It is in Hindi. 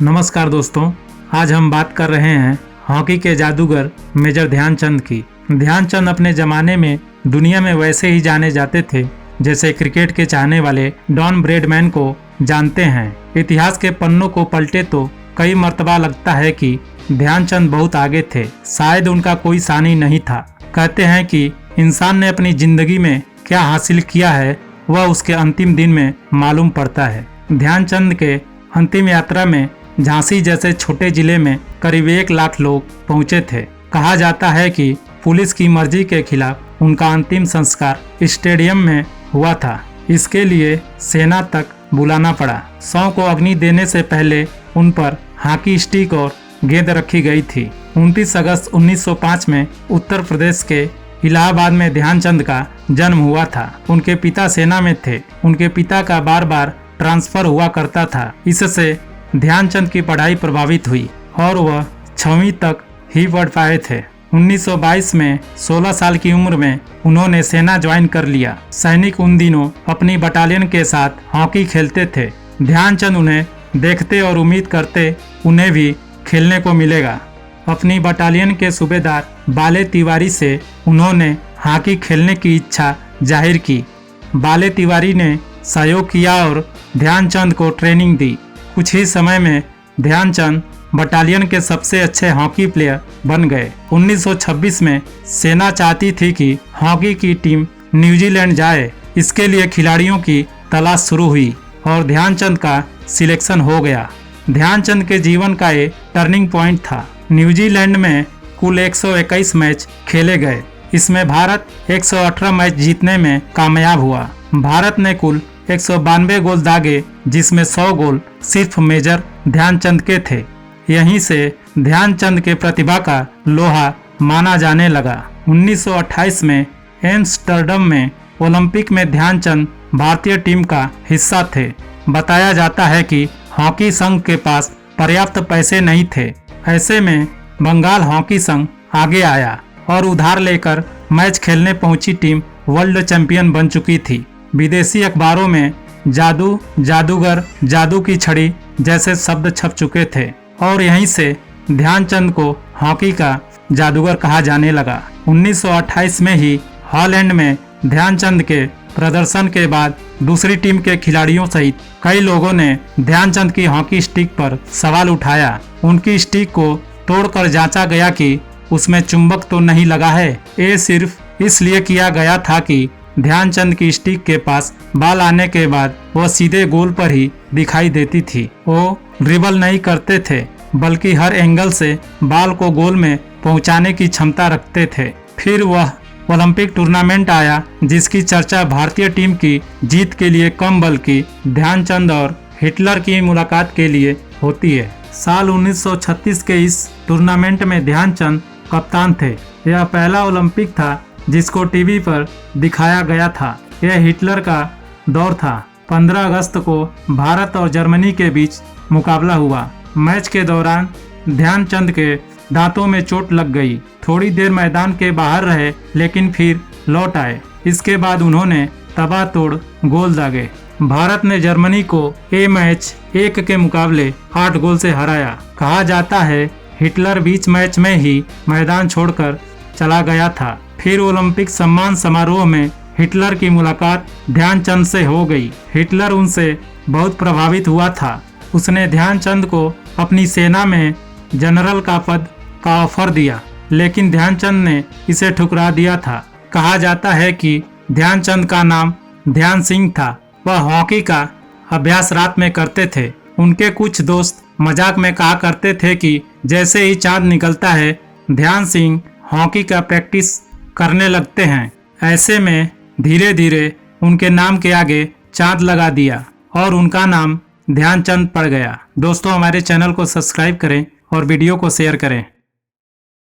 नमस्कार दोस्तों, आज हम बात कर रहे हैं हॉकी के जादूगर मेजर ध्यानचंद की। ध्यानचंद अपने ज़माने में दुनिया में वैसे ही जाने जाते थे जैसे क्रिकेट के चाहने वाले डॉन ब्रैडमैन को जानते हैं। इतिहास के पन्नों को पलटे तो कई मर्तबा लगता है कि ध्यानचंद बहुत आगे थे, शायद उनका कोई सानी नहीं था। कहते हैं कि इंसान ने अपनी जिंदगी में क्या हासिल किया है वह उसके अंतिम दिन में मालूम पड़ता है। ध्यानचंद के अंतिम यात्रा में झांसी जैसे छोटे जिले में करीब 1 लाख लोग पहुंचे थे। कहा जाता है कि पुलिस की मर्जी के खिलाफ उनका अंतिम संस्कार स्टेडियम में हुआ था। इसके लिए सेना तक बुलाना पड़ा। शव को अग्नि देने से पहले उन पर हॉकी स्टिक और गेंद रखी गई थी। 29 अगस्त 1905 में उत्तर प्रदेश के इलाहाबाद में ध्यानचंद का जन्म हुआ था। उनके पिता सेना में थे। उनके पिता का बार बार ट्रांसफर हुआ करता था। इससे ध्यानचंद की पढ़ाई प्रभावित हुई और वह 6वीं तक ही पढ़ पाए थे। 1922 में 16 साल की उम्र में उन्होंने सेना ज्वाइन कर लिया। सैनिक उन दिनों अपनी बटालियन के साथ हॉकी खेलते थे। ध्यानचंद उन्हें देखते और उम्मीद करते उन्हें भी खेलने को मिलेगा। अपनी बटालियन के सूबेदार बाले तिवारी से उन्होंने हॉकी खेलने की इच्छा जाहिर की। बाले तिवारी ने सहयोग किया और ध्यानचंद को ट्रेनिंग दी। कुछ ही समय में ध्यानचंद बटालियन के सबसे अच्छे हॉकी प्लेयर बन गए। 1926 में सेना चाहती थी कि हॉकी की टीम न्यूजीलैंड जाए। इसके लिए खिलाड़ियों की तलाश शुरू हुई और ध्यानचंद का सिलेक्शन हो गया। ध्यानचंद के जीवन का ये टर्निंग पॉइंट था। न्यूजीलैंड में कुल 121 मैच खेले गए। इसमें भारत 118 मैच जीतने में कामयाब हुआ। भारत ने कुल 192 गोल दागे, जिसमें 100 गोल सिर्फ मेजर ध्यानचंद के थे। यहीं से ध्यानचंद के प्रतिभा का लोहा माना जाने लगा। 1928 में एम्स्टर्डम में ओलंपिक में ध्यानचंद भारतीय टीम का हिस्सा थे। बताया जाता है कि हॉकी संघ के पास पर्याप्त पैसे नहीं थे। ऐसे में बंगाल हॉकी संघ आगे आया और उधार लेकर मैच खेलने पहुंची टीम वर्ल्ड चैंपियन बन चुकी थी। विदेशी अखबारों में जादू, जादूगर, जादू की छड़ी जैसे शब्द छप चुके थे और यहीं से ध्यानचंद को हॉकी का जादूगर कहा जाने लगा। 1928 में ही हॉलैंड में ध्यानचंद के प्रदर्शन के बाद दूसरी टीम के खिलाड़ियों सहित कई लोगों ने ध्यानचंद की हॉकी स्टिक पर सवाल उठाया। उनकी स्टिक को तोड़कर जांचा गया कि उसमें चुंबक तो नहीं लगा है। ये सिर्फ इसलिए किया गया था कि ध्यानचंद की स्टिक के पास बाल आने के बाद वो सीधे गोल पर ही दिखाई देती थी। वो ड्रिबल नहीं करते थे, बल्कि हर एंगल से बाल को गोल में पहुंचाने की क्षमता रखते थे। फिर वह ओलंपिक टूर्नामेंट आया, जिसकी चर्चा भारतीय टीम की जीत के लिए कम बल्कि ध्यानचंद और हिटलर की मुलाकात के लिए होती है। साल 1936 के इस टूर्नामेंट में ध्यानचंद कप्तान थे। यह पहला ओलंपिक था जिसको टीवी पर दिखाया गया था। यह हिटलर का दौर था। 15 अगस्त को भारत और जर्मनी के बीच मुकाबला हुआ। मैच के दौरान ध्यानचंद के दांतों में चोट लग गई। थोड़ी देर मैदान के बाहर रहे, लेकिन फिर लौट आए। इसके बाद उन्होंने तबातोड़ गोल दागे। भारत ने जर्मनी को ये मैच 1 के मुकाबले 8 गोल से हराया। कहा जाता है हिटलर बीच मैच में ही मैदान छोड़कर चला गया था। फिर ओलंपिक सम्मान समारोह में हिटलर की मुलाकात ध्यानचंद से हो गई। हिटलर उनसे बहुत प्रभावित हुआ था। उसने ध्यानचंद को अपनी सेना में जनरल का पद का ऑफर दिया, लेकिन ध्यानचंद ने इसे ठुकरा दिया था। कहा जाता है कि ध्यानचंद का नाम ध्यान सिंह था। वह हॉकी का अभ्यास रात में करते थे। उनके कुछ दोस्त मजाक में कहा करते थे कि जैसे ही चांद निकलता है, ध्यान सिंह हॉकी का प्रैक्टिस करने लगते हैं। ऐसे में धीरे धीरे उनके नाम के आगे चांद लगा दिया और उनका नाम ध्यानचंद पड़ गया। दोस्तों, हमारे चैनल को सब्सक्राइब करें और वीडियो को शेयर करें।